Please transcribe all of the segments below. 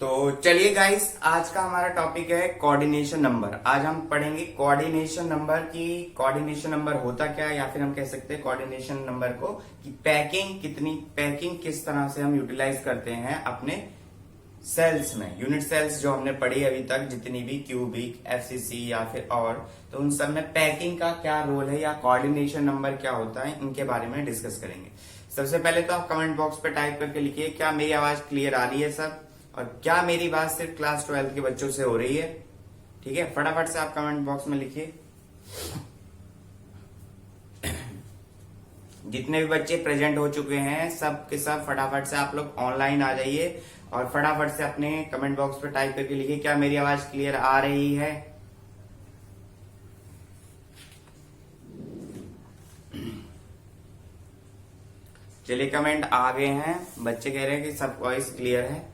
तो चलिए गाइस, आज का हमारा टॉपिक है कोऑर्डिनेशन नंबर। आज हम पढ़ेंगे कोऑर्डिनेशन नंबर की कोऑर्डिनेशन नंबर होता क्या है, या फिर हम कह सकते हैं कोऑर्डिनेशन नंबर को कि पैकिंग किस तरह से हम यूटिलाइज करते हैं अपने सेल्स में। यूनिट सेल्स जो हमने पढ़ी अभी तक, जितनी भी क्यूबिक, एफसीसी या फिर और, तो उन सब में पैकिंग का क्या रोल है या कोऑर्डिनेशन नंबर क्या होता है, इनके बारे में डिस्कस करेंगे। सबसे पहले तो आप कमेंट बॉक्स पे टाइप करके लिखिए क्या मेरी आवाज क्लियर आ रही है सब, और क्या मेरी बात सिर्फ क्लास 12 के बच्चों से हो रही है। ठीक है, फटाफट से आप कमेंट बॉक्स में लिखिए। जितने भी बच्चे प्रेजेंट हो चुके हैं सब के सब फटाफट से आप लोग ऑनलाइन आ जाइए और फटाफट से अपने कमेंट बॉक्स पे टाइप करके लिखिए क्या मेरी आवाज क्लियर आ रही है। चलिए, कमेंट आ गए हैं, बच्चे कह रहे हैं कि सब वॉइस क्लियर है।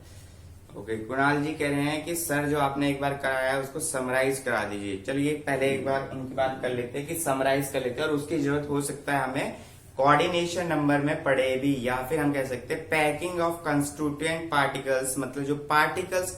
ओके, कुणाल जी कह रहे हैं कि सर जो आपने एक बार कराया है उसको समराइज करा दीजिए। चलिए पहले एक बार उनकी बात कर लेते हैं कि समराइज कर लेते हैं, और उसकी जरूरत हो सकता है हमें कोऑर्डिनेशन नंबर में पढ़े भी, या फिर हम कह सकते हैं पैकिंग ऑफ कंस्टिट्यूएंट पार्टिकल्स, मतलब जो पार्टिकल्स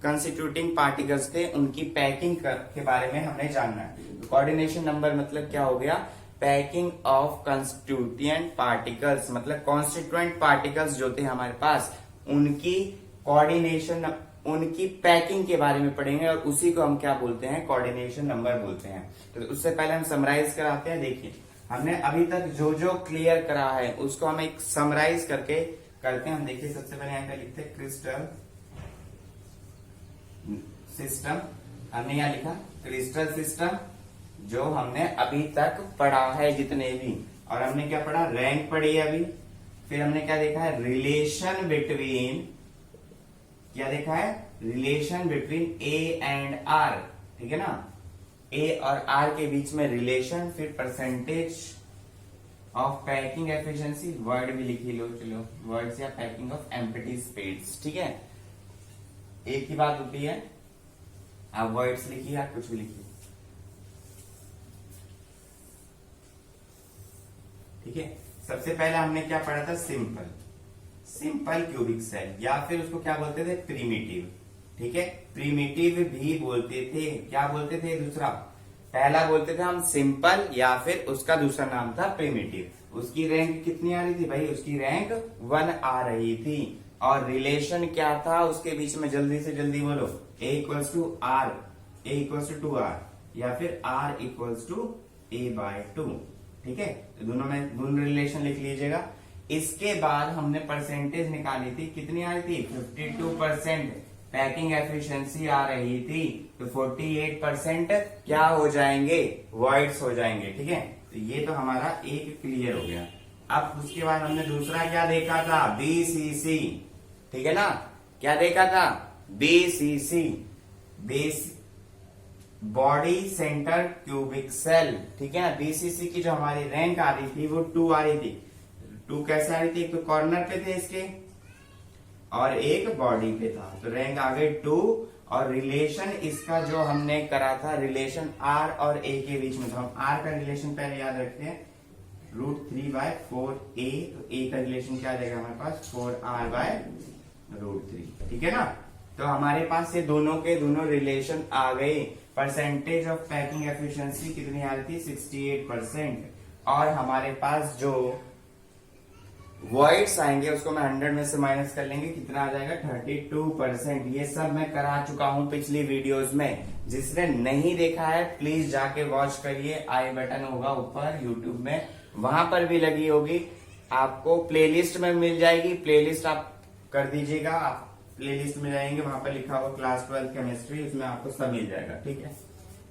कंस्टिट्यूटिंग पार्टिकल्स थे उनकी पैकिंग के बारे में हमें जानना है। कोऑर्डिनेशन नंबर मतलब क्या हो गया, पैकिंग ऑफ कंस्टिट्यूएंट पार्टिकल्स, मतलब कॉन्स्टिट्यूएंट पार्टिकल्स जो थे हमारे पास उनकी कोऑर्डिनेशन, उनकी पैकिंग के बारे में पढ़ेंगे, और उसी को हम क्या बोलते हैं, कोऑर्डिनेशन नंबर बोलते हैं। तो उससे पहले हम समराइज कराते हैं। देखिए, हमने अभी तक जो जो क्लियर करा है उसको हम एक समराइज करके करते हैं। हम देखिए, सबसे पहले यहाँ पे लिखते हैं क्रिस्टल सिस्टम। हमने यहाँ लिखा क्रिस्टल सिस्टम, जो हमने अभी तक पढ़ा है जितने भी, और हमने क्या पढ़ा, रैंक पढ़ी है अभी। फिर हमने क्या देखा है, रिलेशन बिटवीन, क्या देखा है, relation between A and R. ठीक है ना, ए और आर के बीच में रिलेशन। फिर percentage of packing efficiency, word भी लिखी लो, चलो वर्ड्स, या पैकिंग ऑफ एम्प्टी स्पेस। ठीक है, एक ही बात होती है, आप वर्ड्स लिखिए या कुछ भी लिखिए। ठीक है, सबसे पहले हमने क्या पढ़ा था, सिंपल क्यूबिक सेल, या फिर उसको क्या बोलते थे, प्रिमिटिव। ठीक है, प्रिमिटिव भी बोलते थे, क्या बोलते थे, दूसरा, पहला बोलते थे हम सिंपल, या फिर उसका दूसरा नाम था प्रिमिटिव। उसकी रैंक कितनी आ रही थी भाई, उसकी रैंक 1 आ रही थी। और रिलेशन क्या था उसके बीच में, जल्दी से जल्दी बोलो, A equals to R, A equals to R, या फिर R equals to A by 2। ठीक है, तो दोनों रिलेशन लिख लीजिएगा। इसके बाद हमने परसेंटेज निकाली थी, कितनी आ रही थी, 52% पैकिंग एफिशिएंसी आ रही थी। तो 48% क्या हो जाएंगे, वॉइड्स हो जाएंगे। ठीक है, तो ये तो हमारा एक क्लियर हो गया। अब उसके बाद हमने दूसरा क्या देखा था, बीसीसी। ठीक है ना, क्या देखा था, BCC, base body centre cubic cell. ठीक है ना, बीसीसी की जो हमारी रैंक आ रही थी वो 2 आ रही थी। 2 कैसे आ रही थी, एक तो कॉर्नर पे थे इसके और एक बॉडी पे था, तो रैंक आ गई 2। और रिलेशन इसका जो हमने करा था, रिलेशन आर और ए के बीच में, तो हम आर का रिलेशन पहले याद रखते हैं, √3/4a। तो ए का रिलेशन क्या आ जाएगा हमारे पास, 4r/√3। ठीक है ना, तो हमारे पास ये दोनों के दोनों रिलेशन आ गए। परसेंटेज ऑफ पैकिंग एफिशिएंसी कितनी आ रही थी, 68%। और हमारे पास जो वॉइड्स आएंगे उसको मैं 100 में से माइनस कर लेंगे, कितना आ जाएगा, 32%। ये सब मैं करा चुका हूं पिछली वीडियोस में। जिसने नहीं देखा है प्लीज जाके वॉच करिए, आई बटन होगा ऊपर यूट्यूब में, वहां पर भी लगी होगी, आपको प्लेलिस्ट में मिल जाएगी। प्लेलिस्ट आप कर दीजिएगा, आप प्लेलिस्ट में जाएंगे, वहां पर लिखा होगा क्लास 12 केमिस्ट्री, उसमें आपको सब मिल जाएगा। ठीक है,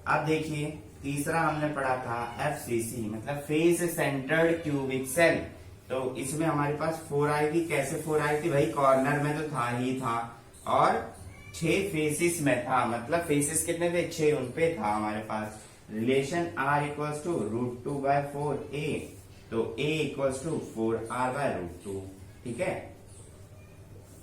अब देखिए, तीसरा हमने पढ़ा था एफसीसी, मतलब फेस सेंटर्ड क्यूबिक सेल। तो इसमें हमारे पास 4 आई थी। कैसे 4 आई थी भाई, कॉर्नर में तो था ही था, और 6 फेसिस में था, मतलब फेसिस कितने थे, 6, उनपे था हमारे पास। Relation R equals to √2/4a, तो a इक्वल्स टू 4r/√2। ठीक है,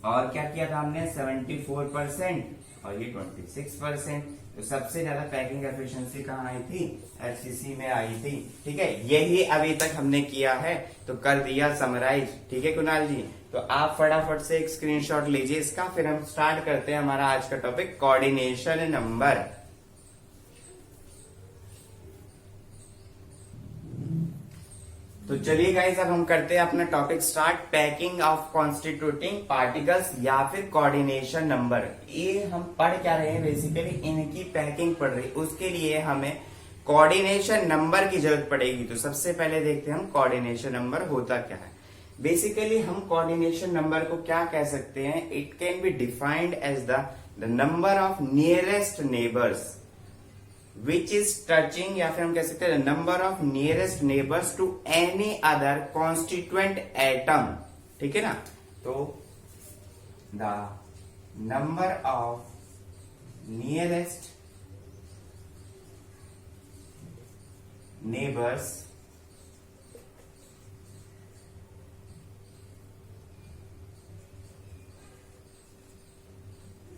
और क्या किया था हमने 74% और ये 26%। तो सबसे ज्यादा पैकिंग एफिशिएंसी कहाँ आई थी, एफसीसी में आई थी। ठीक है, यही अभी तक हमने किया है, तो कर दिया समराइज। ठीक है कुणाल जी, तो आप फटाफट से एक स्क्रीनशॉट लीजिए इसका, फिर हम स्टार्ट करते हैं हमारा आज का टॉपिक कोऑर्डिनेशन नंबर। तो चलिए गाइस, अब हम करते हैं अपना topic start, packing of constituting particles या फिर कोऑर्डिनेशन नंबर। ये हम पढ़ क्या रहे हैं, बेसिकली इनकी पैकिंग पढ़ रही, उसके लिए हमें कोऑर्डिनेशन नंबर की जरूरत पड़ेगी। तो सबसे पहले देखते हैं हम कोऑर्डिनेशन नंबर होता क्या है। बेसिकली हम कोऑर्डिनेशन नंबर को क्या कह सकते हैं, it can be defined as the number of nearest neighbours which is touching, या फिर हम कह सकते हैं number of nearest neighbours to any other constituent atom. ठीक है ना, तो the number of nearest neighbours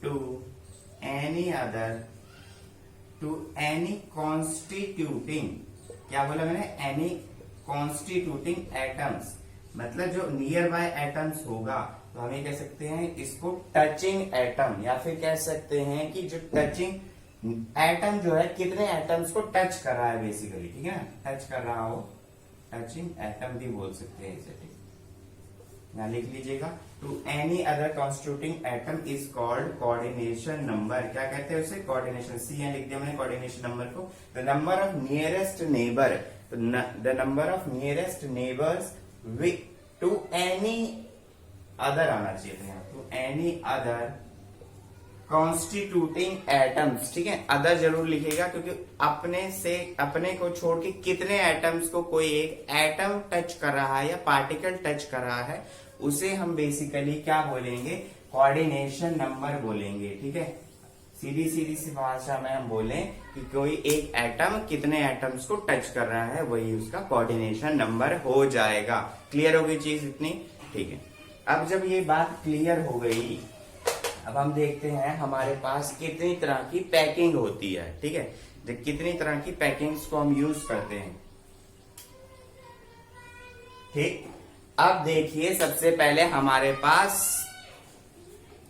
to any other to any constituting, क्या बोला मैंने, एनी कॉन्स्टिट्यूटिंग एटम्स, मतलब जो नियर बाय एटम्स होगा, तो हम ये कह सकते हैं इसको टचिंग एटम, या फिर कह सकते हैं कि जो टचिंग एटम जो है कितने एटम्स को टच कर रहा है बेसिकली। ठीक है ना, टच कर रहा हो, टचिंग एटम भी बोल सकते हैं इसे। ठीक, यहाँ लिख लीजिएगा, to any other constituting atom is called coordination number. क्या कहते हैं उसे, कोऑर्डिनेशन। सी यहाँ लिख दिया मैंने कोऑर्डिनेशन नंबर को। The number of nearest neighbour, the number of nearest neighbours to any other आना चाहिए था, to any other constituting atoms. ठीक है, अदर जरूर लिखेगा, क्योंकि अपने को छोड़ के कितने एटम्स को कोई एक एटम टच कर रहा है या पार्टिकल टच कर रहा है, उसे हम बेसिकली क्या बोलेंगे, कोऑर्डिनेशन नंबर बोलेंगे। ठीक है, सीधी सी भाषा में हम बोलें कि कोई एक एटम कितने एटम्स को टच कर रहा है, वही उसका कोऑर्डिनेशन नंबर हो जाएगा। क्लियर हो गई चीज इतनी। ठीक है, अब जब ये बात क्लियर हो गई, अब हम देखते हैं हमारे पास कितनी तरह की पैकिंग होती है। ठीक है, कितनी तरह की पैकिंग्स को हम यूज करते हैं। ठीक, अब देखिए सबसे पहले हमारे पास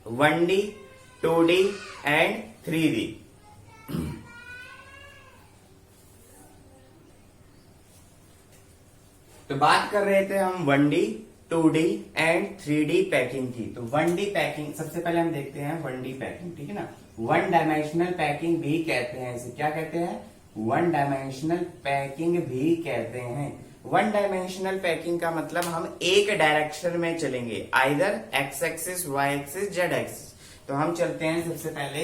1D, 2D एंड 3D। तो बात कर रहे थे हम 1D, 2D and 3D packing की। तो 1D पैकिंग सबसे पहले हम देखते हैं 1D पैकिंग। ठीक है ना, वन डायमेंशनल पैकिंग भी कहते हैं इसे। क्या कहते हैं, वन डायमेंशनल पैकिंग भी कहते हैं। वन डायमेंशनल पैकिंग का मतलब हम एक डायरेक्शन में चलेंगे, either X axis, Y axis, Z axis. तो हम चलते हैं सबसे पहले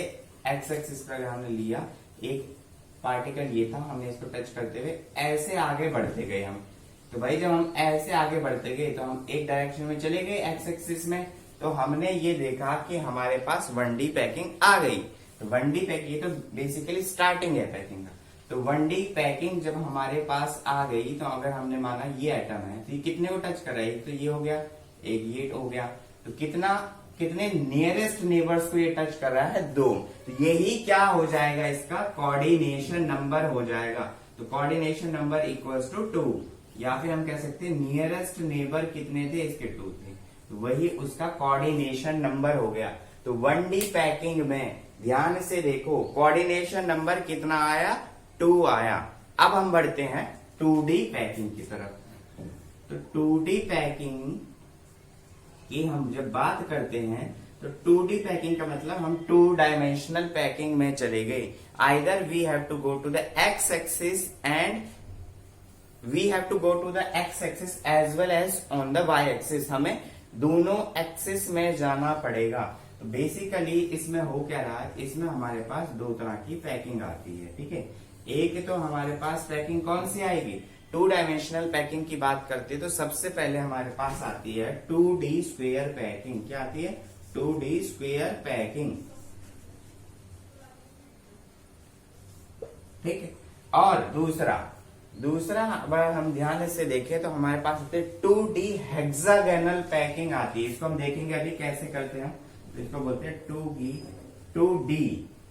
एक्स एक्सिस पर। अगर हमने लिया एक पार्टिकल ये था, हमने इसको टच करते हुए ऐसे आगे बढ़ते गए हम। तो भाई जब हम ऐसे आगे बढ़ते गए तो हम एक डायरेक्शन में चले गए एक्स एक्सिस में, तो हमने ये देखा कि हमारे पास 1D पैकिंग आ गई। तो 1D पैकिंग, ये तो बेसिकली स्टार्टिंग है पैकिंग का। तो 1D पैकिंग जब हमारे पास आ गई, तो अगर हमने माना ये एटम है, तो ये कितने को टच कर रहा है, तो ये हो गया, एक ये हो गया, तो कितने नियरेस्ट नेबर्स को ये टच कर रहा है, 2। तो यही क्या हो जाएगा, इसका कोऑर्डिनेशन नंबर हो जाएगा। तो कोऑर्डिनेशन नंबर इक्वल्स टू 2, या फिर हम कह सकते हैं नियरेस्ट नेबर कितने थे, इसके 2 थे, तो वही उसका कोऑर्डिनेशन नंबर हो गया। तो 1D पैकिंग में ध्यान से देखो, कोऑर्डिनेशन नंबर कितना आया, 2 आया। अब हम बढ़ते हैं 2D पैकिंग की तरफ। तो 2D पैकिंग की हम जब बात करते हैं, तो 2D पैकिंग का मतलब हम 2 डायमेंशनल पैकिंग में चले गए। Either we have to go to the X axis and we have to go to the X axis as well as on the Y axis. हमें दोनों एक्सिस में जाना पड़ेगा। तो बेसिकली इसमें हो क्या रहा है, इसमें हमारे पास 2 तरह की पैकिंग आती है। ठीक है, एक तो हमारे पास पैकिंग कौन सी आएगी, 2 डायमेंशनल पैकिंग की बात करते हैं तो सबसे पहले हमारे पास आती है 2D स्क्वेयर पैकिंग। क्या आती है, 2D स्क्वेयर पैकिंग। ठीक है, और दूसरा दूसरा अगर हम ध्यान से देखें तो हमारे पास होते 2D हेक्सागोनल पैकिंग आती है। इसको हम देखेंगे अभी कैसे करते हैं। तो इसको बोलते हैं 2D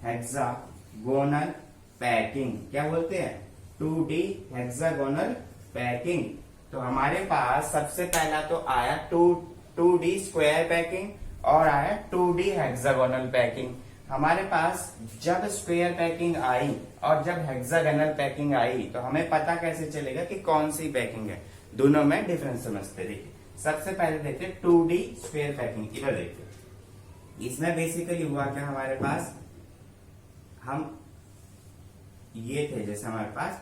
हेक्सागोनल पैकिंग। क्या बोलते हैं? 2D hexagonal packing. तो हमारे पास सबसे पहला तो आया 2D स्क्वायर पैकिंग और आया 2D हेक्सागोनल पैकिंग। हमारे पास जब स्क्वायर पैकिंग आई और जब हेक्सागोनल पैकिंग आई तो हमें पता कैसे चलेगा कि कौन सी पैकिंग है? दोनों में डिफरेंस समझते। देखिए सबसे पहले देखते 2D स्क्वायर पैकिंग। इधर देखिए, इसमें बेसिकली हुआ क्या, हमारे पास हम ये थे, जैसे हमारे पास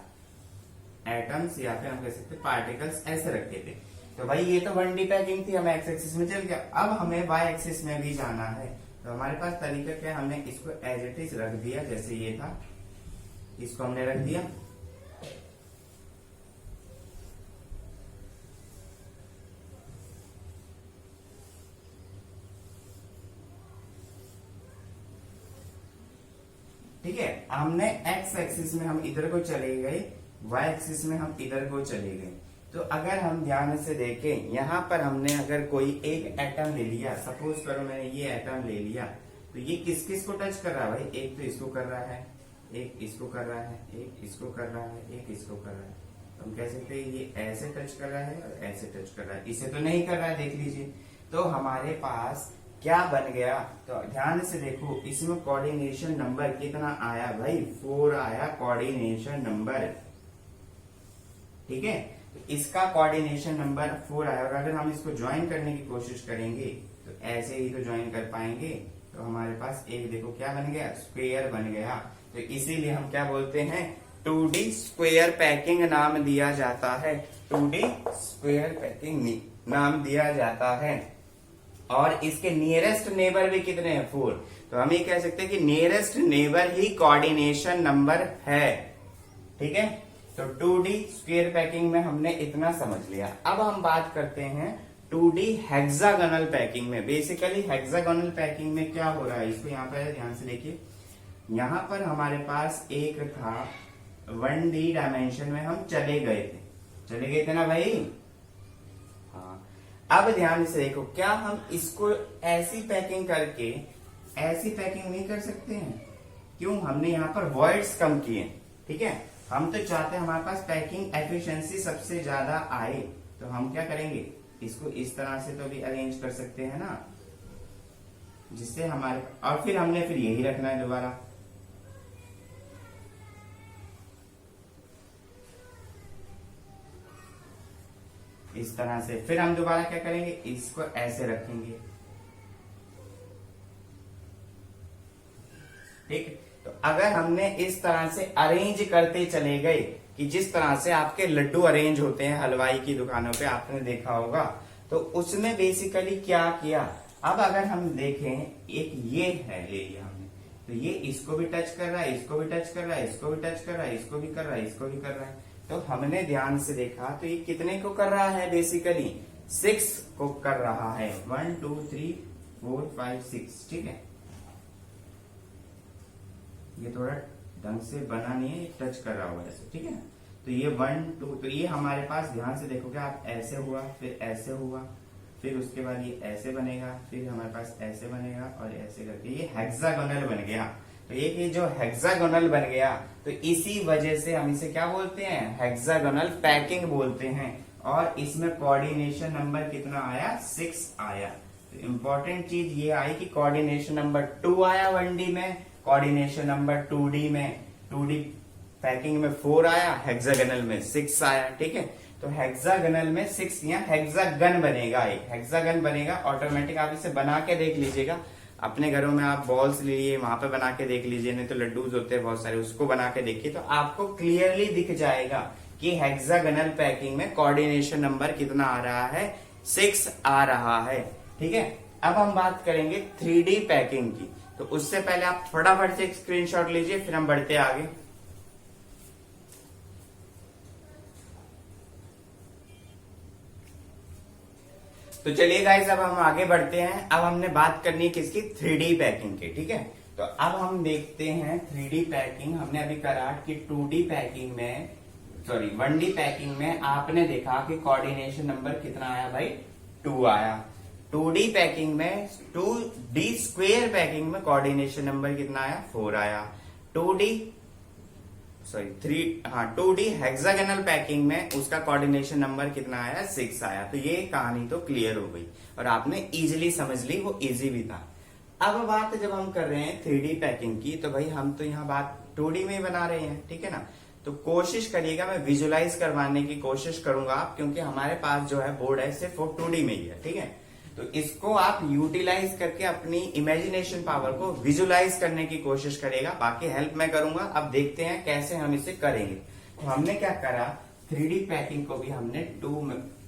एटम्स या फिर हम कह सकते पार्टिकल्स ऐसे रखे थे। तो भाई ये तो 1D पैकिंग थी, हमें एक्स एक्सिस में चल गया। अब हमें वाई एक्सिस में भी जाना है। तो हमारे पास तरीका क्या, हमने इसको एज इट इज रख दिया, जैसे ये था इसको हमने रख दिया। ठीक है, हमने एक्स एक्सिस में हम इधर को चले गए, वाई एक्सिस में हम इधर को चले गए। तो अगर हम ध्यान से देखें, यहां पर हमने अगर कोई एक एटम ले लिया, सपोज करो मैंने ये एटम ले लिया, तो ये किस किस को टच कर रहा है भाई? एक तो इसको कर रहा है, एक इसको कर रहा है, एक इसको कर रहा है, एक इसको कर रहा है। तो हम कह सकते हैं ये ऐसे टच कर रहा है और ऐसे टच कर रहा है, इसे तो नहीं कर रहा है, देख लीजिए। तो हमारे पास क्या बन गया? तो ध्यान से देखो, इसमें कोऑर्डिनेशन नंबर कितना आया भाई? 4 आया कोऑर्डिनेशन नंबर। ठीक है, तो इसका कोऑर्डिनेशन नंबर 4 आया। और अगर हम इसको ज्वाइन करने की कोशिश करेंगे तो ऐसे ही तो ज्वाइन कर पाएंगे। तो हमारे पास एक देखो क्या बन गया, स्क्वायर बन गया। तो इसीलिए हम क्या बोलते हैं, 2D स्क्वायर पैकिंग नाम दिया जाता है। 2D स्क्वायर पैकिंग नाम दिया जाता है। और इसके नियरेस्ट नेबर भी कितने हैं? 4। तो हम ये कह सकते हैं कि नियरेस्ट नेबर ही कोऑर्डिनेशन नंबर है। ठीक है, तो 2D स्क्वायर पैकिंग में हमने इतना समझ लिया। अब हम बात करते हैं 2D हेक्सागोनल पैकिंग में। बेसिकली हेक्सागोनल पैकिंग में क्या हो रहा है, इसको यहाँ पर ध्यान से देखिए। यहाँ पर हमारे पास एक था 1D डायमेंशन में, हम चले गए थे ना भाई। हाँ, अब ध्यान से देखो, क्या हम इसको ऐसी पैकिंग करके ऐसी पैकिंग नहीं कर सकते हैं? क्यों? हमने यहाँ पर वॉइड्स कम किए। ठीक है, हम तो चाहते हैं हमारे पास पैकिंग एफिशिएंसी सबसे ज्यादा आए। तो हम क्या करेंगे, इसको इस तरह से तो भी अरेंज कर सकते हैं ना, जिससे हमारे, और फिर हमने फिर यही रखना है दोबारा। इस तरह से फिर हम दोबारा क्या करेंगे, इसको ऐसे रखेंगे। ठीक, तो अगर हमने इस तरह से अरेंज करते चले गए कि जिस तरह से आपके लड्डू अरेंज होते हैं हलवाई की दुकानों पे, आपने देखा होगा, तो उसमें बेसिकली क्या किया। अब अगर हम देखें, एक ये है ले लिया हमने, तो ये इसको भी टच कर रहा है, इसको भी टच कर रहा है, इसको भी टच कर रहा है, इसको भी कर रहा है, इसको भी कर रहा है। तो हमने ध्यान से देखा तो ये कितने को कर रहा है? बेसिकली 6 को कर रहा है। 1 2 3 4 5 6। ठीक है, ये थोड़ा ढंग से बना नहीं है, टच कर रहा होगा ऐसे। ठीक है, तो ये 1 2, तो ये हमारे पास ध्यान से देखोगे आप, ऐसे हुआ, फिर ऐसे हुआ, फिर उसके बाद ये ऐसे बनेगा, फिर हमारे पास ऐसे बनेगा, और ऐसे करके ये हेक्सागोनल बन गया। तो ये जो हेक्सागोनल बन गया, तो इसी वजह से हम इसे क्या बोलते हैं, हेक्सागोनल पैकिंग बोलते हैं। और इसमें कोऑर्डिनेशन नंबर कितना आया? 6 आया। तो इंपॉर्टेंट चीज ये आई कि कोऑर्डिनेशन नंबर 2 आया 1D में, कोऑर्डिनेशन नंबर 2D में, 2D पैकिंग में 4 आया, हेक्सागोनल में 6 आया। ठीक है, तो हेक्सागोनल में 6, यहाँ हेक्सागन बनेगा, एक हेक्सागन बनेगा ऑटोमेटिक। आप इसे बना के देख लीजिएगा अपने घरों में, आप बॉल्स लीजिए, वहां पे बना के देख लीजिए, नहीं तो लड्डूज होते हैं बहुत सारे, उसको बना के देखिए, तो आपको क्लियरली दिख जाएगा कि हेक्सागोनल पैकिंग में कोऑर्डिनेशन नंबर कितना आ रहा है, 6 आ रहा है। ठीक है, अब हम बात करेंगे 3D पैकिंग की। तो उससे पहले आप फटाफट से एक स्क्रीनशॉट लीजिए, फिर हम बढ़ते आगे। तो चलिए गाइस, अब हम आगे बढ़ते हैं। अब हमने बात करनी है किसकी, 3D पैकिंग की। ठीक है, तो अब हम देखते हैं 3D पैकिंग। हमने अभी करा कि 2D पैकिंग में सॉरी 1D पैकिंग में आपने देखा कि कोऑर्डिनेशन नंबर कितना आया भाई, 2 आया। 2D पैकिंग में 2D स्क्वायर पैकिंग में कोऑर्डिनेशन नंबर कितना आया, 4 आया। 2D हेक्सागोनल पैकिंग में उसका कोऑर्डिनेशन नंबर कितना आया, 6 आया। तो ये कहानी तो क्लियर हो गई और आपने इजीली समझ ली, वो इजी भी था। अब बात जब हम कर रहे हैं 3D पैकिंग की, तो भाई हम तो यहाँ बात 2D में ही बना रहे हैं, ठीक है ना। तो कोशिश करिएगा, मैं विजुलाइज करवाने की कोशिश करूंगा, क्योंकि हमारे पास जो है बोर्ड है सिर्फ वो 2D में ही है, ठीक है। तो इसको आप यूटिलाइज करके अपनी इमेजिनेशन पावर को विजुलाइज करने की कोशिश करेगा, बाकी हेल्प मैं करूंगा। अब देखते हैं कैसे हम इसे करेंगे। तो हमने क्या करा, 3D पैकिंग को भी हमने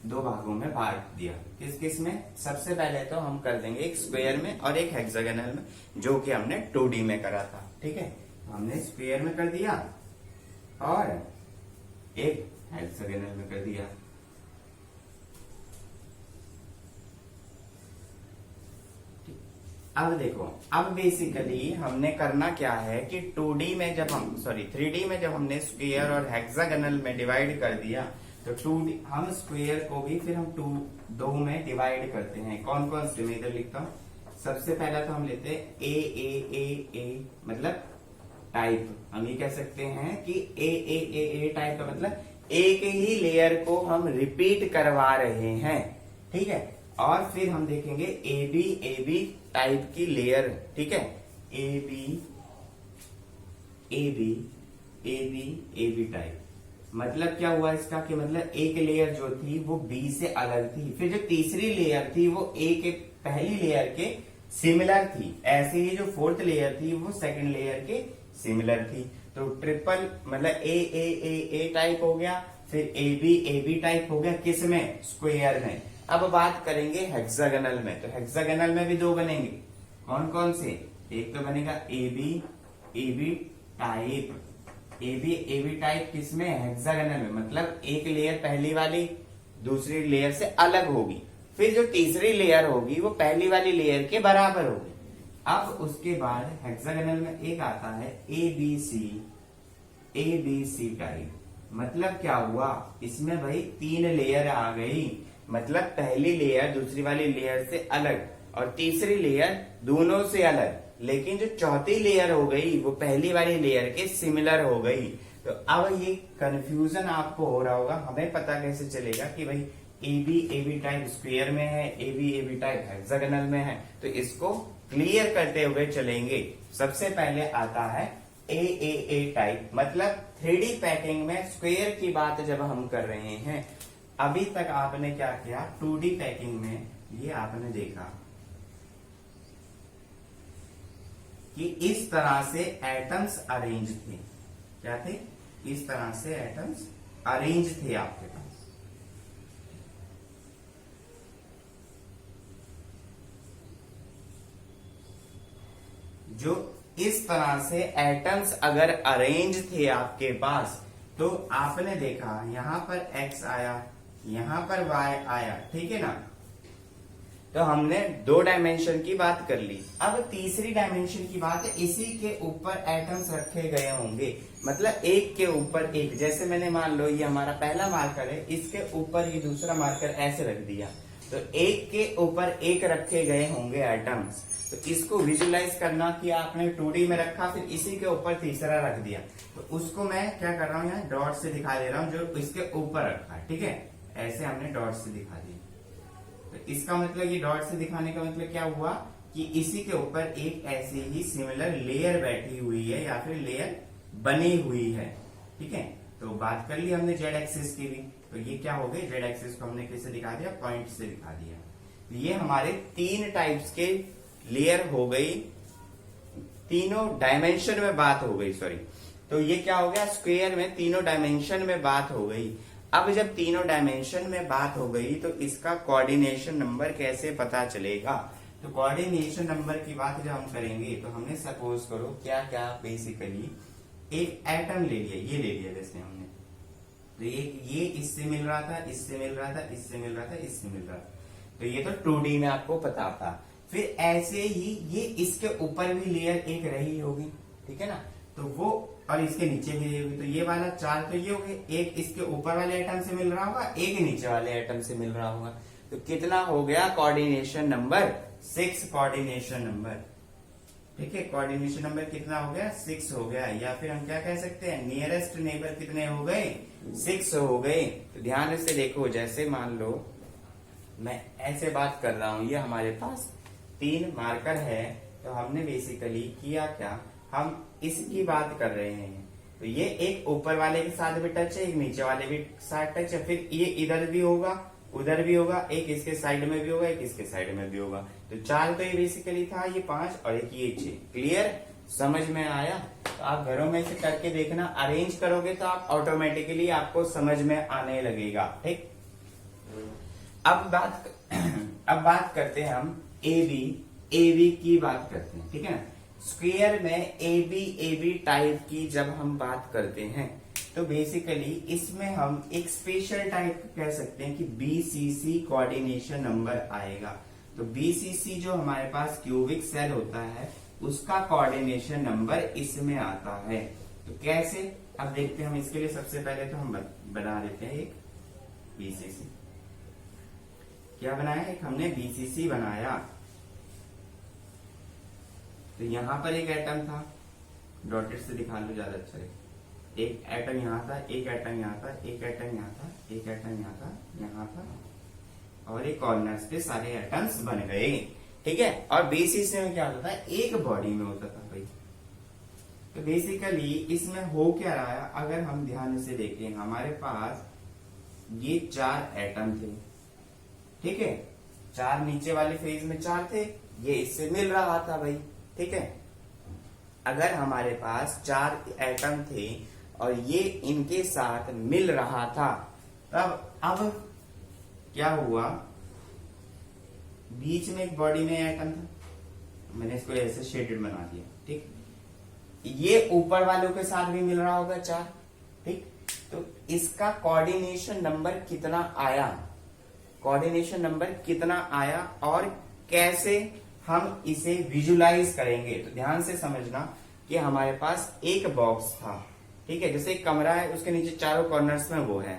दो भागों में बांट दिया। किस किस में, सबसे पहले तो हम कर देंगे एक स्क्वायर में और एक हेक्सागोनल में, जो कि हमने 2D में करा था, ठीक है। हमने स्क्वायर में कर दिया और एक हेक्सागोनल में कर दिया। अब देखो, अब बेसिकली हमने करना क्या है कि 3D में जब हमने स्क्वायर और हेक्सागोनल में डिवाइड कर दिया, तो 2D हम स्क्वायर को भी फिर हम दो में डिवाइड करते हैं। कौन कौन से, मैं इधर लिखता हूं। सबसे पहला तो हम लेते हैं ए मतलब टाइप। हम ये कह सकते हैं कि ए टाइप का मतलब एक ही लेयर को हम रिपीट करवा रहे हैं, ठीक है। और फिर हम देखेंगे ए बी टाइप की लेयर, ठीक है। ए बी टाइप मतलब क्या हुआ इसका, कि मतलब एक लेयर जो थी वो बी से अलग थी, फिर जो तीसरी लेयर थी वो ए के पहली लेयर के सिमिलर थी। ऐसे ही जो फोर्थ लेयर थी वो सेकंड लेयर के सिमिलर थी। तो ट्रिपल मतलब ए टाइप हो गया, फिर ए बी टाइप हो गया, किस में, स्क्वायर में। अब बात करेंगे हेक्सागोनल में। तो हेक्सागोनल में भी दो बनेंगे। कौन कौन से, एक तो बनेगा A B type. A B type किसमें, हेक्सागोनल में, मतलब एक लेयर पहली वाली दूसरी लेयर से अलग होगी, फिर जो तीसरी लेयर होगी वो पहली वाली लेयर के बराबर होगी। अब उसके बाद हेक्सागोनल में एक आता है ए बी सी टाइप। मतलब क्या हुआ, इसमें भाई 3 लेयर आ गई, मतलब पहली लेयर दूसरी वाली लेयर से अलग और तीसरी लेयर दोनों से अलग, लेकिन जो चौथी लेयर हो गई वो पहली वाली लेयर के सिमिलर हो गई। तो अब ये कंफ्यूजन आपको हो रहा होगा, हमें पता कैसे चलेगा कि भाई ए बी टाइप स्क्वायर में है, ए बी टाइप हेक्सागोनल में है। तो इसको क्लियर करते हुए चलेंगे। सबसे पहले आता है ए टाइप, मतलब 3D पैकिंग में स्क्वायर की बात जब हम कर रहे हैं। अभी तक आपने क्या किया, 2D पैकिंग में ये आपने देखा कि इस तरह से एटम्स अरेंज थे। क्या थे, इस तरह से एटम्स अरेंज थे आपके पास। जो इस तरह से एटम्स अगर अरेंज थे आपके पास, तो आपने देखा यहां पर x आया, यहां पर y आया, ठीक है ना। तो हमने 2 डायमेंशन की बात कर ली। अब तीसरी डायमेंशन की बात है, इसी के ऊपर एटम्स रखे गए होंगे, मतलब एक के ऊपर एक। जैसे मैंने मान लो ये हमारा पहला मार्कर है, इसके ऊपर ये दूसरा मार्कर ऐसे रख दिया, तो एक के ऊपर एक रखे गए होंगे एटम्स। तो इसको विजुलाइज करना कि आपने 2D में रखा, फिर इसी के ऊपर तीसरा रख दिया। तो उसको मैं क्या कर रहा हूँ, यहाँ डॉट से दिखा दे रहा हूँ, जो इसके ऊपर रखा है, ठीक है। ऐसे हमने डॉट से दिखा दिया। तो इसका मतलब, ये डॉट से दिखाने का मतलब क्या हुआ कि इसी के ऊपर एक ऐसी ही सिमिलर लेयर बैठी हुई है या फिर लेयर बनी हुई है, ठीक है। तो बात कर ली हमने जेड एक्सिस की भी। तो ये क्या हो गई, जेड एक्सिस को हमने किससे दिखा दिया, पॉइंट से दिखा दिया। तो ये हमारे 3 टाइप्स के लेयर हो गई, तीनों डायमेंशन में बात हो गई, सॉरी। तो ये क्या हो गया, स्क्वायर में तीनों डायमेंशन में बात हो गई। अब जब तीनों डायमेंशन में बात हो गई, तो इसका कोऑर्डिनेशन नंबर कैसे पता चलेगा। तो कोऑर्डिनेशन नंबर की बात जब हम करेंगे, तो हमने सपोज करो क्या क्या, बेसिकली एक एटम ले लिया, ये ले लिया जैसे हमने, तो ये इससे मिल रहा था, इससे मिल रहा था, इससे मिल रहा था, इससे मिल रहा था। तो ये तो 2D में आपको पता था। फिर ऐसे ही ये इसके ऊपर भी लेयर एक रही होगी, ठीक है ना। तो वो, और इसके नीचे भी होगी, तो ये वाला 4 तो ये हो गए, एक इसके ऊपर वाले एटम से मिल रहा होगा, एक नीचे वाले एटम से मिल रहा होगा। तो कितना हो गया कोऑर्डिनेशन नंबर? 6 coordination number. ठीक है, कोऑर्डिनेशन नंबर कितना हो गया? 6 हो गया। या फिर हम क्या कह सकते हैं, नियरेस्ट नेबर कितने हो गए? 6 हो गए। तो ध्यान से देखो, जैसे मान लो मैं ऐसे बात कर रहा हूं, ये हमारे पास 3 मार्कर है, तो हमने बेसिकली किया क्या, हम इसकी बात कर रहे हैं। तो ये एक ऊपर वाले के साथ भी टच है, एक नीचे वाले भी साथ टच है, फिर ये इधर भी होगा, उधर भी होगा, एक इसके साइड में भी होगा, एक इसके साइड में भी होगा। तो 4 तो ये बेसिकली था, ये 5 और एक ये 6। क्लियर? समझ में आया? तो आप घरों में से करके देखना, अरेंज करोगे तो आप ऑटोमेटिकली आपको समझ में आने लगेगा। ठीक, अब बात करते हैं हम एबी की बात करते हैं। ठीक है ना, स्क्वायर में एबी टाइप की जब हम बात करते हैं तो बेसिकली इसमें हम एक स्पेशल टाइप कह सकते हैं कि बीसीसी कोऑर्डिनेशन नंबर आएगा। तो बीसीसी जो हमारे पास क्यूबिक सेल होता है उसका कोऑर्डिनेशन नंबर इसमें आता है। तो कैसे, अब देखते हैं हम। इसके लिए सबसे पहले तो हम बना देते हैं एक बीसीसी। क्या बनाया? एक हमने बीसीसी बनाया। तो यहां पर एक एटम था, डॉटेड से दिखा लो ज्यादा अच्छा है। एक एटम यहां था, एक एटम यहां था, एक एटम यहां था, एक एटम यहां था, यहां था, और एक कॉर्नर्स पे सारे एटम्स बन गए। ठीक है, और बीसीसी में क्या होता था, एक बॉडी में होता था भाई। तो बेसिकली इसमें हो क्या रहा है, अगर हम ध्यान से देखें, हमारे पास ये 4 एटम थे। ठीक है, 4 नीचे वाले फेज में 4 थे, ये इससे मिल रहा था भाई। ठीक है, अगर हमारे पास 4 एटम थे और ये इनके साथ मिल रहा था, तब अब क्या हुआ, बीच में एक बॉडी में एटम था, मैंने इसको ऐसे शेडेड बना दिया। ठीक, ये ऊपर वालों के साथ भी मिल रहा होगा 4। ठीक, तो इसका कोऑर्डिनेशन नंबर कितना आया, कोऑर्डिनेशन नंबर कितना आया और कैसे हम इसे विजुलाइज करेंगे। तो ध्यान से समझना कि हमारे पास एक बॉक्स था। ठीक है, जैसे एक कमरा है, उसके नीचे चारों कॉर्नर्स में वो है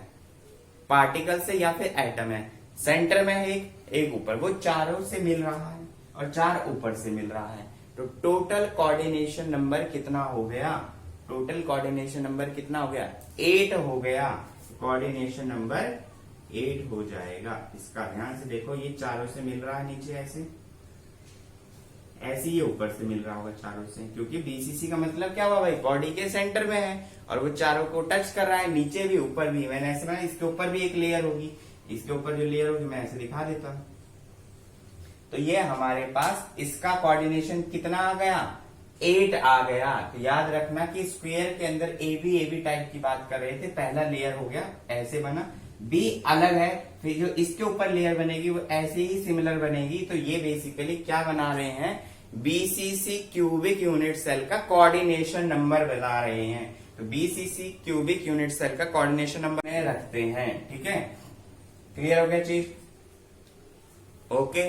पार्टिकल से या फिर एटम है, सेंटर में है एक ऊपर, वो चारों से मिल रहा है और 4 ऊपर से मिल रहा है। तो टोटल कोऑर्डिनेशन नंबर कितना हो गया, टोटल कोऑर्डिनेशन नंबर कितना हो गया, 8 हो गया। कोऑर्डिनेशन नंबर 8 हो जाएगा। इसका ध्यान से देखो, ये चारों से मिल रहा है नीचे, ऐसे ये ऊपर से मिल रहा होगा चारों से, क्योंकि बीसीसी का मतलब क्या हुआ भाई, बॉडी के सेंटर में है और वो चारों को टच कर रहा है, नीचे भी ऊपर भी। मैंने ऐसे बनाया, इसके ऊपर भी एक लेयर होगी, इसके ऊपर जो लेयर होगी मैं ऐसे दिखा देता हूं। तो ये हमारे पास इसका कोऑर्डिनेशन कितना आ गया, 8 आ गया। तो याद रखना कि स्क्वायर के अंदर एबी टाइप की बात कर रहे थे, पहला लेयर हो गया ऐसे बना, बी अलग है, फिर जो इसके ऊपर लेयर बनेगी वो ऐसे ही सिमिलर बनेगी। तो ये बेसिकली क्या बना रहे हैं, बीसीसी क्यूबिक यूनिट सेल का कोऑर्डिनेशन नंबर बता रहे हैं। तो बीसीसी क्यूबिक यूनिट सेल का कोऑर्डिनेशन नंबर में रखते हैं। ठीक है, क्लियर हो गया चीज? ओके,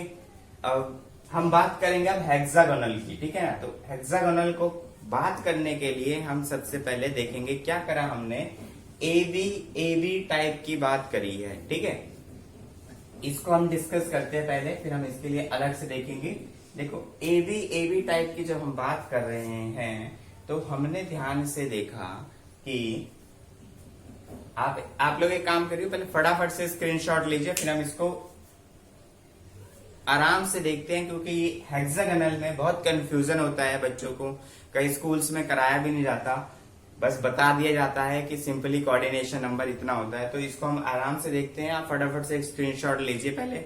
अब हम बात करेंगे अब हेक्सागोनल की। ठीक है ना, तो हेक्सागोनल को बात करने के लिए हम सबसे पहले देखेंगे क्या करा हमने, एबी टाइप की बात करी है। ठीक है, इसको हम डिस्कस करते हैं पहले, फिर हम इसके लिए अलग से देखेंगे। देखो, एबी टाइप की जब हम बात कर रहे हैं तो हमने ध्यान से देखा कि आप लोग एक काम करिए, पहले फटाफट से स्क्रीनशॉट लीजिए, फिर हम इसको आराम से देखते हैं, क्योंकि हेक्सागोनल में बहुत कंफ्यूजन होता है बच्चों को, कई स्कूल्स में कराया भी नहीं जाता, बस बता दिया जाता है कि सिंपली कोऑर्डिनेशन नंबर इतना होता है। तो इसको हम आराम से देखते हैं, आप फटाफट से एक स्क्रीनशॉट लीजिए पहले।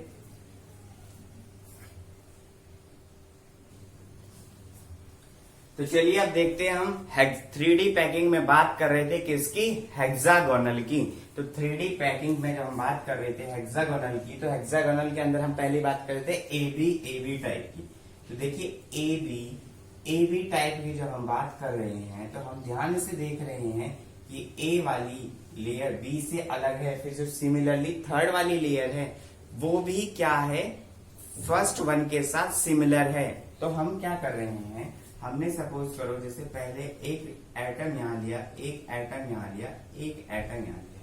तो चलिए अब देखते हैं हम 3D पैकिंग में बात कर रहे थे किसकी, हेक्सागोनल की। तो 3D पैकिंग में जब हम बात कर रहे थे हेक्सागोनल की, तो हेक्सागोनल के अंदर हम पहली बात कर रहे थे एबी टाइप की। तो देखिए एबी टाइप की जब हम बात कर रहे हैं तो हम ध्यान से देख रहे हैं कि ए वाली लेयर बी से अलग है, फिर जो सिमिलरली थर्ड वाली लेयर है वो भी क्या है, फर्स्ट वन के साथ सिमिलर है। तो हम क्या कर रहे हैं, हमने सपोज करो जैसे पहले एक एटम यहाँ लिया, एक एटम यहाँ लिया, एक एटम यहाँ लिया,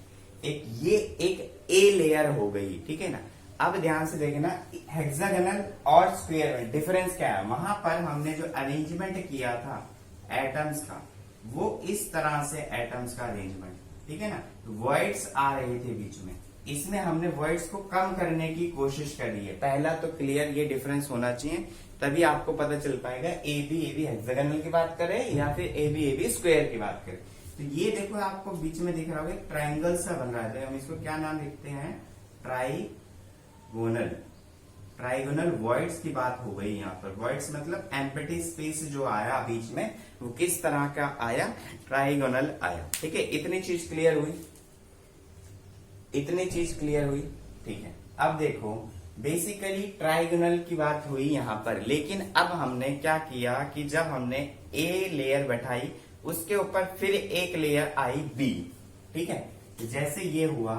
एक ए लेयर हो गई, ठीक है ना। अब ध्यान से देखना हेक्सागोनल और स्क्वायर में डिफरेंस क्या है। वहां पर हमने जो अरेंजमेंट किया था एटम्स का, वो इस तरह से एटम्स का अरेंजमेंट, ठीक है ना, वॉइड्स आ रहे थे बीच में। इसमें हमने वॉइड्स को कम करने की कोशिश करी है। पहला तो क्लियर ये डिफरेंस होना चाहिए, तभी आपको पता चल पाएगा ए बी हेक्सागोनल की बात करें या फिर ए बी स्क्वायर की बात करें। तो ये देखो आपको बीच में दिख रहा होगा ट्राइंगल सा बन रहा है, तो हम इसको क्या नाम लिखते हैं, ट्राइगोनल। ट्राइगोनल वॉइड्स की बात हो गई यहाँ पर। वॉइड्स मतलब एम्प्टी स्पेस जो आया बीच में, वो किस तरह का आया, ट्राइगोनल आया। ठीक है, इतनी चीज क्लियर हुई, इतनी चीज क्लियर हुई। ठीक है, अब देखो बेसिकली ट्राइगोनल की बात हुई यहाँ पर, लेकिन अब हमने क्या किया कि जब हमने ए लेयर बैठाई उसके ऊपर फिर एक लेयर आई बी। ठीक है, तो जैसे ये हुआ,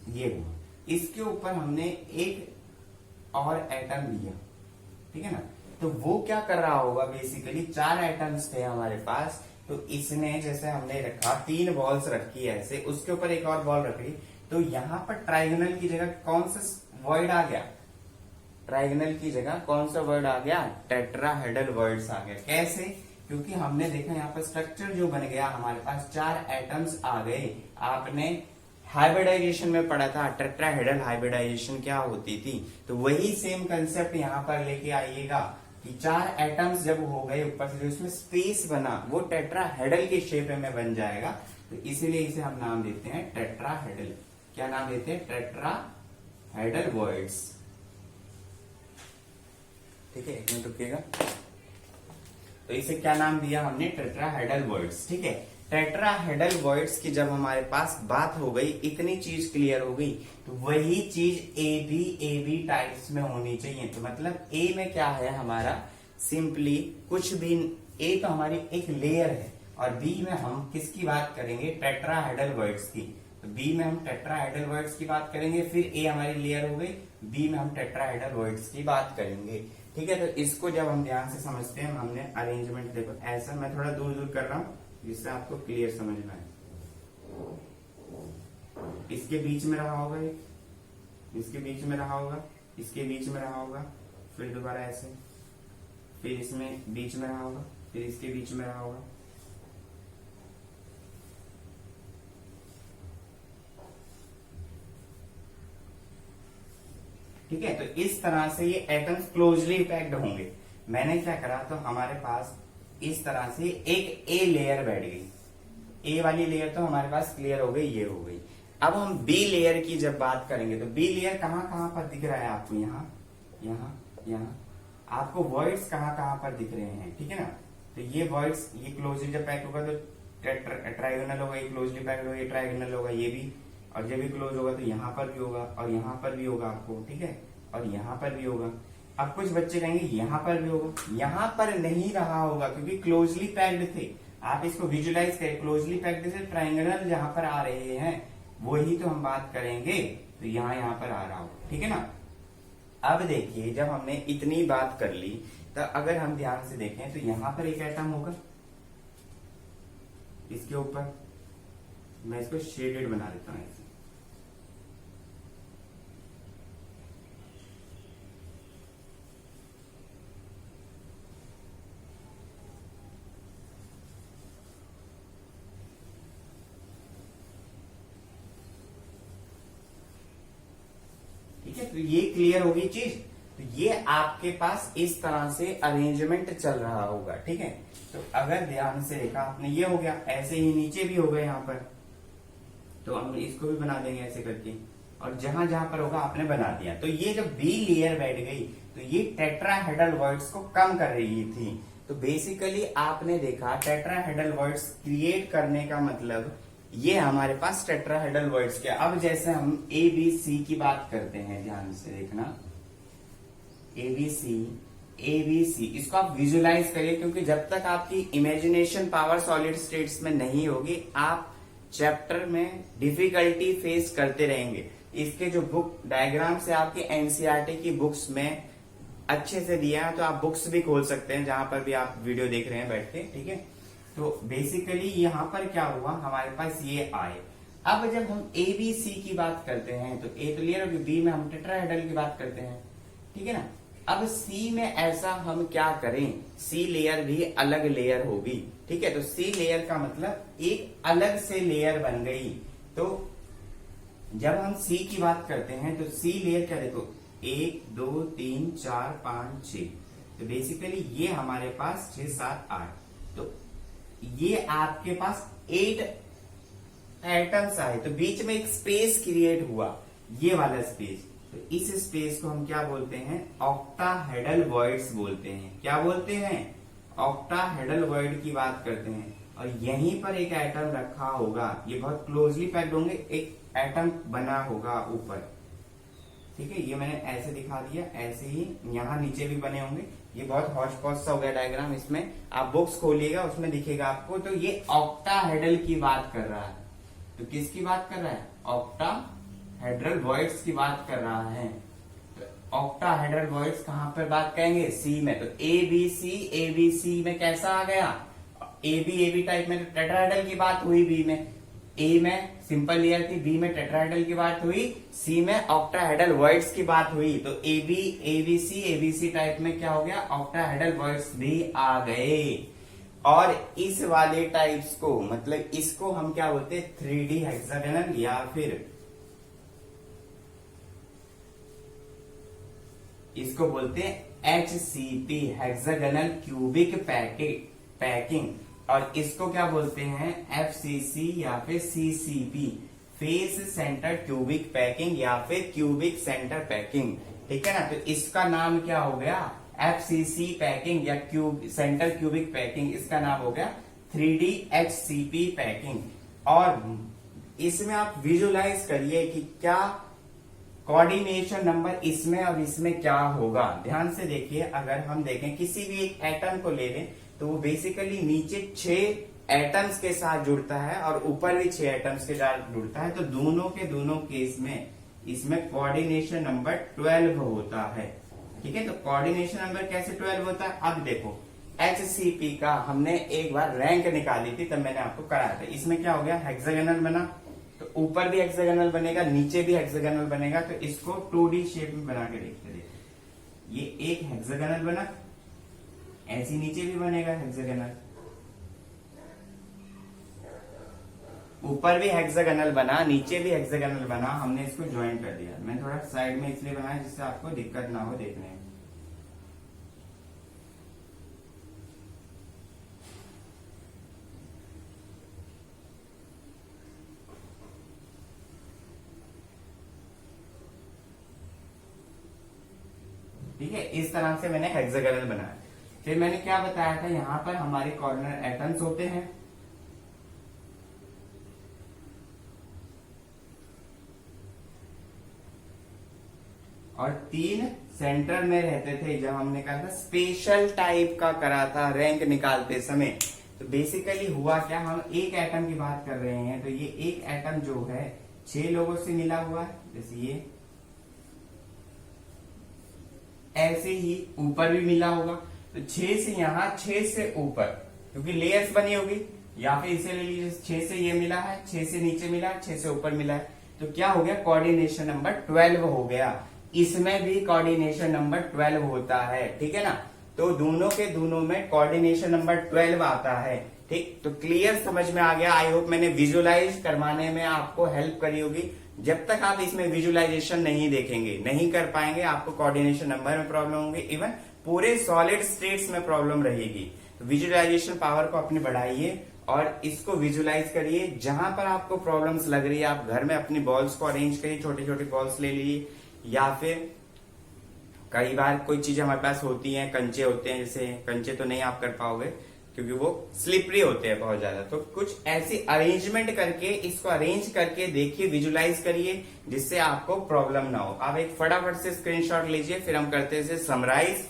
ये हुआ, इसके ऊपर हमने एक और एटम लिया, ठीक है ना। तो वो क्या कर रहा होगा, बेसिकली 4 एटम्स थे हमारे पास, तो इसने जैसे हमने रखा 3 बॉल्स रखी है ऐसे, उसके ऊपर एक और बॉल रख ली, तो यहां पर ट्राइगोनल की जगह कौन सा वर्ड आ गया, ट्राइगोनल की जगह कौन सा वर्ड आ गया, टेट्राहेड्रल वर्ड्स आ गया। कैसे, क्योंकि हमने देखा यहाँ पर स्ट्रक्चर जो बन गया हमारे पास 4 एटम्स आ गए। आपने हाइब्रिडाइजेशन में पढ़ा था टेट्राहेड्रल हाइब्रिडाइजेशन क्या होती थी, तो वही सेम कंसेप्ट यहाँ पर लेके आइएगा कि 4 एटम्स जब हो गए ऊपर से जो उसमें स्पेस बना वो टेट्राहेड्रल के शेप में बन जाएगा। तो इसीलिए इसे हम नाम देते हैं टेट्राहेड्रल। क्या नाम देते हैं, टेट्राहेड्रल वर्ड्स। ठीक है, एक मिनट रुकिएगा। तो इसे क्या नाम दिया हमने, टेट्राहेड्रल वर्ड्स। ठीक है, टेट्राहेड्रल वर्ड्स की जब हमारे पास बात हो गई, इतनी चीज क्लियर हो गई, तो वही चीज ए बी टाइप्स में होनी चाहिए। तो मतलब ए में क्या है हमारा, सिंपली कुछ भी, ए तो हमारी एक लेयर है, और बी में हम किसकी बात करेंगे, टेट्राहेड्रल वर्ड्स की। तो बी में हम टेट्राहेड्रल वर्ड्स की बात करेंगे, फिर ए हमारी लेयर हो गई, बी में हम टेट्राहेड्रल वर्ड्स की बात करेंगे। ठीक है, तो इसको जब हम ध्यान से समझते हैं, हमने अरेंजमेंट देखो ऐसा, मैं थोड़ा दूर दूर कर रहा हूं जिससे आपको क्लियर समझ में आए। इसके बीच में रहा होगा एक, इसके बीच में रहा होगा, इसके बीच में रहा होगा, फिर दोबारा ऐसे, फिर इसमें बीच में रहा होगा, फिर इसके बीच में रहा होगा। ठीक है, तो इस तरह से ये एटम्स क्लोजली पैक्ड होंगे। मैंने क्या करा, तो हमारे पास इस तरह से एक ए लेयर बैठ गई। ए वाली लेयर तो हमारे पास क्लियर हो गई, ये हो गई। अब हम बी लेयर की जब बात करेंगे, तो बी लेयर कहां कहां पर दिख रहा है आपको, यहाँ यहाँ यहाँ आपको वॉइड्स कहां कहां पर दिख रहे हैं। ठीक है ना, तो ये वॉइड्स, ये क्लोजली जब पैक होगा तो ट्राइगोनल होगा, ये क्लोजली पैक्ड होगा, ये ट्राइगोनल होगा, ये भी, और जब भी क्लोज होगा तो यहाँ पर भी होगा, और यहाँ पर भी होगा आपको। ठीक है, और यहाँ पर भी होगा। अब कुछ बच्चे कहेंगे यहाँ पर भी होगा, यहाँ पर नहीं रहा होगा क्योंकि क्लोजली पैक्ड थे। आप इसको विजुलाइज करें, क्लोजली पैक्ड से ट्राइंगल जहां पर आ रहे हैं वही तो हम बात करेंगे, तो यहाँ पर आ रहा होगा। ठीक है ना। अब देखिए, जब हमने इतनी बात कर ली, तो अगर हम ध्यान से देखें तो यहाँ पर एक एटम होगा, इसके ऊपर मैं इसको शेडेड बना देता हूं ऐसे। ठीक है, तो ये क्लियर होगी चीज। तो ये आपके पास इस तरह से अरेंजमेंट चल रहा होगा। ठीक है, तो अगर ध्यान से देखा आपने, ये हो गया, ऐसे ही नीचे भी हो गए यहाँ पर, तो हम इसको भी बना देंगे ऐसे करके, और जहां जहां पर होगा आपने बना दिया। तो ये जो बी लेयर बैठ गई, तो ये टेट्राहेड्रल वर्ड्स को कम कर रही थी। तो बेसिकली आपने देखा टेट्राहेड्रल वर्ड्स क्रिएट करने का मतलब ये हमारे पास टेट्राहेड्रल वर्ड्स के। अब जैसे हम ए बी सी की बात करते हैं, ध्यान से देखना, ए बी सी, इसको आप विजुलाइज करिए, क्योंकि जब तक आपकी इमेजिनेशन पावर सॉलिड स्टेट्स में नहीं होगी, आप चैप्टर में डिफिकल्टी फेस करते रहेंगे। इसके जो बुक डायग्राम से आपके एनसीईआरटी की बुक्स में अच्छे से दिया है, तो आप बुक्स भी खोल सकते हैं जहां पर भी आप वीडियो देख रहे हैं बैठ के, ठीक है। तो बेसिकली यहाँ पर क्या हुआ, हमारे पास ये आए। अब जब हम ए बी सी की बात करते हैं तो ए तो लेयर होगी, बी में हम टेट्राहेड्रल की बात करते हैं, ठीक है ना। अब सी में ऐसा हम क्या करें, सी लेयर भी अलग लेयर होगी, ठीक है। तो सी लेयर का मतलब एक अलग से लेयर बन गई। तो जब हम सी की बात करते हैं तो सी लेयर क्या, देखो 1 2 3 4 5 6, तो बेसिकली ये हमारे पास 6 7 8, तो ये आपके पास 8 एटम्स आए, तो बीच में एक स्पेस क्रिएट हुआ, ये वाला स्पेस। तो इस स्पेस को हम क्या बोलते हैं, ऑक्टाहेड्रल वॉइड्स बोलते हैं। क्या बोलते हैं, ऑक्टाहेड्रल वॉइड की बात करते हैं। और यहीं पर एक एटम रखा होगा, ये बहुत क्लोजली पैक्ड होंगे, एक एटम बना होगा ऊपर, ठीक है। ये मैंने ऐसे दिखा दिया, ऐसे ही यहाँ नीचे भी बने होंगे। ये बहुत हौच पौच सा हो गया डायग्राम, इसमें आप बुक्स खोलिएगा उसमें दिखेगा आपको। तो ये ऑक्टाहेड्रल की बात कर रहा है। तो किसकी बात कर रहा है, ऑक्टाहेड्रल वॉइड्स की बात कर रहा है। तो ऑक्टाहेड्रल वॉइड्स कहां पर बात करेंगे, सी में। तो ए बी सी में कैसा आ गया, ए बी टाइप में तो टेट्राहेड्रल की बात हुई, बी में ए में सिंपल लेयर थी, बी में टेट्राहेड्रल की बात हुई, सी में ऑक्टाहेड्रल वॉइड्स की बात हुई। तो ए बी सी टाइप में क्या हो गया, ऑक्टाहेड्रल वॉइड्स भी आ गए। और इस वाले टाइप्स को, मतलब इसको हम क्या बोलते हैं, 3D हेक्सागोनल, या फिर इसको बोलते हैं HCP हेक्सागोनल क्यूबिक पैकिंग। और इसको क्या बोलते हैं, FCC या फिर CCP face centre cubic packing, या फिर क्यूबिक सेंटर पैकिंग, ठीक है ना। तो इसका नाम क्या हो गया, FCC पैकिंग या सेंटर क्यूबिक पैकिंग, इसका नाम हो गया 3D HCP पैकिंग। और इसमें आप विजुलाइज करिए कि क्या कोऑर्डिनेशन नंबर इसमें और इसमें क्या होगा। ध्यान से देखिए, अगर हम देखें किसी भी एक एटम को ले लें तो वो बेसिकली नीचे 6 एटम्स के साथ जुड़ता है और ऊपर भी 6 एटम्स के साथ जुड़ता है। तो दोनों के दोनों केस में इसमें कोऑर्डिनेशन नंबर 12 होता है, ठीक है। तो कोऑर्डिनेशन नंबर कैसे 12 होता है, अब देखो HCP का हमने एक बार रैंक निकाली थी, तब मैंने आपको कराया था। इसमें क्या हो गया, हेक्सागोनल बना, तो ऊपर भी हेक्सागोनल बनेगा, नीचे भी हेक्सागोनल बनेगा। तो इसको 2D शेप में बना के देखते हैं। ये एक हेक्सागोनल बना, ऐसी नीचे भी बनेगा हेक्सागोनल, ऊपर भी हेक्सागोनल बना, नीचे भी हेक्सागोनल बना। हमने इसको ज्वाइन कर दिया। मैं थोड़ा साइड में इसलिए बनाया जिससे आपको दिक्कत ना हो देखने में। ठीक है, इस तरह से मैंने हेक्सागोनल बनाया। फिर मैंने क्या बताया था, यहां पर हमारे कॉर्नर एटम्स होते हैं, और 3 सेंटर में रहते थे। जब हमने कहा था स्पेशल टाइप का करा था रैंक निकालते समय, तो बेसिकली हुआ क्या, हम एक एटम की बात कर रहे हैं। तो ये एक एटम जो है 6 लोगों से मिला हुआ है, जैसे ये ऐसे ही ऊपर भी मिला होगा। तो 6 से यहां, 6 से ऊपर, क्योंकि लेयर्स बनी होगी, या फिर इसे ले लीजिए 6 से ये मिला है, 6 से नीचे मिला है, 6 से ऊपर मिला है। तो क्या हो गया, कोऑर्डिनेशन नंबर 12 हो गया। इसमें भी कोऑर्डिनेशन नंबर 12 होता है, ठीक है ना। तो दोनों के दोनों में कोऑर्डिनेशन नंबर 12 आता है, ठीक। तो क्लियर समझ में आ गया। आई होप मैंने विजुलाइज करवाने में आपको हेल्प करी होगी। जब तक आप इसमें विजुलाइजेशन नहीं देखेंगे, नहीं कर पाएंगे, आपको कोऑर्डिनेशन नंबर में प्रॉब्लम होगी, इवन पूरे सॉलिड स्टेट्स में प्रॉब्लम रहेगी। तो विजुलाइजेशन पावर को अपनी बढ़ाइए और इसको विजुलाइज करिए। जहां पर आपको प्रॉब्लम्स लग रही है, आप घर में अपनी बॉल्स को अरेंज करिए, छोटे छोटे बॉल्स ले लीजिए, या फिर कई बार कोई चीज हमारे पास होती है, कंचे होते हैं, जैसे कंचे तो नहीं आप कर पाओगे क्योंकि वो स्लिपरी होते हैं बहुत ज्यादा। तो कुछ ऐसी अरेंजमेंट करके, इसको अरेंज करके देखिए, विजुलाइज करिए, जिससे आपको प्रॉब्लम ना हो। आप एक फटाफट से स्क्रीनशॉट लीजिए, फिर हम करते हैं समराइज।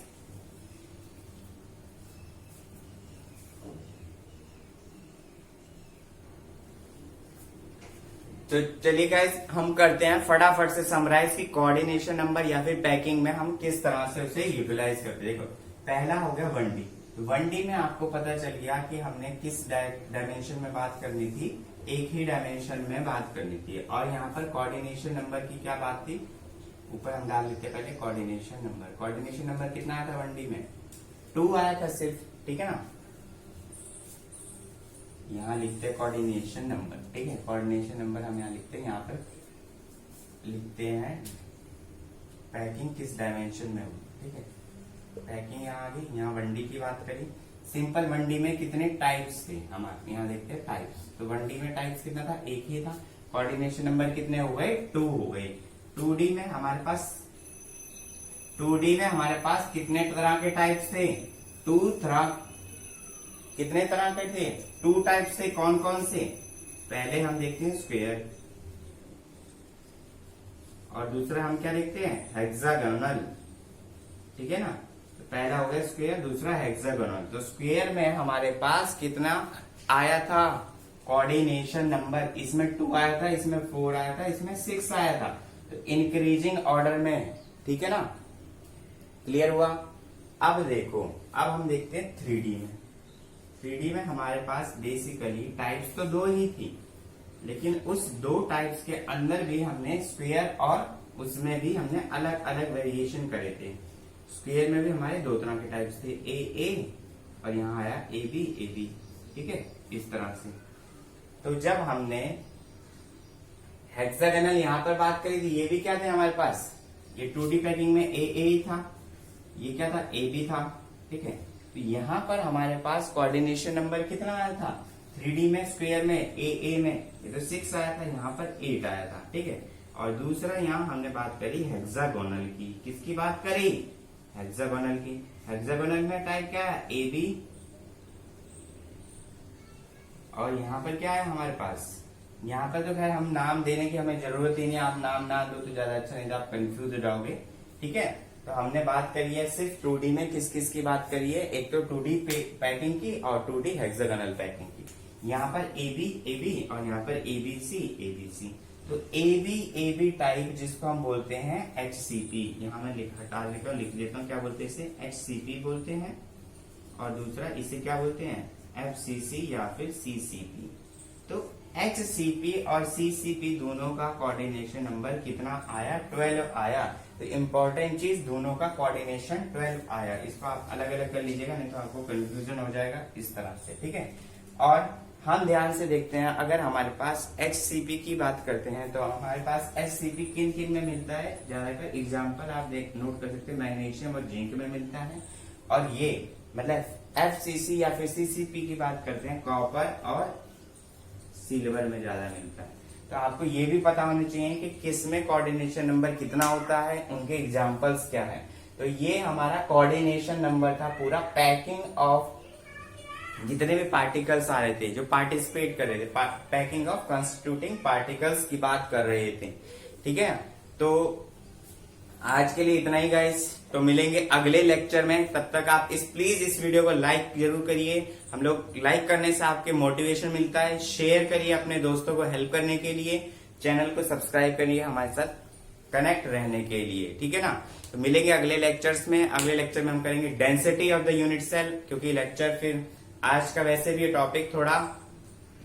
तो चलिए गाइस हम करते हैं फटाफट से समराइज की कोऑर्डिनेशन नंबर या फिर पैकिंग में हम किस तरह से उसे यूटिलाइज करते हैं। देखो पहला हो गया 1D। तो 1D में आपको पता चल गया कि हमने किस डायमेंशन में बात करनी थी, एक ही डायमेंशन में बात करनी थी। और यहाँ पर कोऑर्डिनेशन नंबर की क्या बात थी, ऊपर हम डाल लेते पहले कोऑर्डिनेशन नंबर। कोऑर्डिनेशन नंबर कितना आया था 1D में, 2 आया था सिर्फ, ठीक है ना। यहाँ लिखते हैं कोऑर्डिनेशन नंबर, ठीक है। कोऑर्डिनेशन नंबर हम यहाँ लिखते हैं, यहाँ पर लिखते हैं पैकिंग किस डायमेंशन में होगी, ठीक है। पैकिंग यहाँ आ गई। यहाँ 1D की बात करी, सिंपल 1D में कितने टाइप्स थे हम यहाँ देखते हैं टाइप्स। तो 1D में टाइप्स कितना था, एक ही था। कोऑर्डिनेशन नंबर कितने हो गए, 2 हो गए। 2D में हमारे पास कितने तरह के टाइप्स थे, कितने तरह के थे, 2 टाइप्स थे। कौन कौन से, पहले हम देखते हैं स्क्वायर और दूसरा हम क्या देखते हैं, हेक्सागोनल, ठीक है ना। तो पहला हो गया स्क्वायर, दूसरा हेक्सागोनल। तो स्क्वायर में हमारे पास कितना आया था कोऑर्डिनेशन नंबर, इसमें 2 आया था, इसमें 4 आया था, इसमें 6 आया था। तो इंक्रीजिंग ऑर्डर में, ठीक है ना। क्लियर हुआ। अब देखो, अब हम देखते हैं 3D में। 3D में हमारे पास बेसिकली टाइप्स तो 2 ही थी, लेकिन उस 2 टाइप्स के अंदर भी हमने स्क्वायर और उसमें भी हमने अलग अलग वेरिएशन करे थे। स्क्वायर में भी हमारे 2 तरह के टाइप्स थे, ए और यहाँ आया AB, ठीक है, इस तरह से। तो जब हमने हेक्सागोनल यहाँ पर बात करी थी, ये भी क्या थे हमारे पास, ये 2D पैकिंग में ए ही था, ये क्या था, AB था, ठीक है। तो यहाँ पर हमारे पास कोऑर्डिनेशन नंबर कितना आया था, 3D में स्क्वायर में ए में ये तो 6 आया था, यहाँ पर 8 आया था, ठीक है। और दूसरा यहाँ हमने बात करी हेक्सागोनल की, किसकी बात करी, हेक्सागोनल की। हेक्सागोनल में टाइप क्या है, AB। और यहाँ पर क्या है हमारे पास, यहाँ पर तो खैर हम नाम देने की हमें जरूरत ही नहीं, आप नाम ना दो तो ज्यादा अच्छा, नहीं तो आप कंफ्यूज हो जाओगे, ठीक है। तो हमने बात करी है सिर्फ 2D में किस किस की बात करी है, एक तो 2D पैकिंग की और 2D हेक्सागोनल पैकिंग की। यहाँ पर AB और यहाँ पर ABC। तो AB टाइप जिसको हम बोलते हैं HCP, यहाँ मैं लिख लेता हूँ क्या बोलते हैं इसे, HCP बोलते हैं। और दूसरा इसे क्या बोलते हैं, FCC या फिर CCP। तो HCP और CCP दोनों का कोऑर्डिनेशन नंबर कितना आया, 12 आया। तो इम्पोर्टेंट चीज, दोनों का कोऑर्डिनेशन 12 आया। इसको आप अलग अलग कर लीजिएगा, नहीं तो आपको कंफ्यूजन हो जाएगा इस तरह से, ठीक है। और हम ध्यान से देखते हैं, अगर हमारे पास HCP की बात करते हैं तो हमारे पास HCP किन किन में मिलता है, ज्यादातर एग्जाम्पल आप नोट कर सकते हैं, मैग्नीशियम और जिंक में मिलता है। और ये मतलब FCC या फिर CCP की बात करते हैं, कॉपर और सिल्वर में ज्यादा मिलता है। तो आपको ये भी पता होना चाहिए कि किस में कोऑर्डिनेशन नंबर कितना होता है, उनके एग्जांपल्स क्या है। तो ये हमारा कोऑर्डिनेशन नंबर था पूरा पैकिंग ऑफ जितने भी पार्टिकल्स आ रहे थे, जो पार्टिसिपेट कर रहे थे, पैकिंग ऑफ कॉन्स्टिट्यूटिंग पार्टिकल्स की बात कर रहे थे, ठीक है। तो आज के लिए इतना ही गाइस, तो मिलेंगे अगले लेक्चर में। तब तक आप प्लीज इस वीडियो को लाइक जरूर करिए, हम लोग लाइक करने से आपके मोटिवेशन मिलता है। शेयर करिए अपने दोस्तों को हेल्प करने के लिए, चैनल को सब्सक्राइब करिए हमारे साथ कनेक्ट रहने के लिए, ठीक है ना। तो मिलेंगे अगले लेक्चर्स में। अगले लेक्चर में हम करेंगे density of the unit cell, क्योंकि लेक्चर फिर आज का वैसे भी ये टॉपिक थोड़ा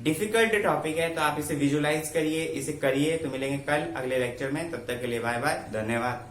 डिफिकल्ट टॉपिक है, तो आप इसे विजुलाइज करिए, इसे करिए। तो मिलेंगे कल अगले लेक्चर में, तब तक के लिए बाय बाय, धन्यवाद।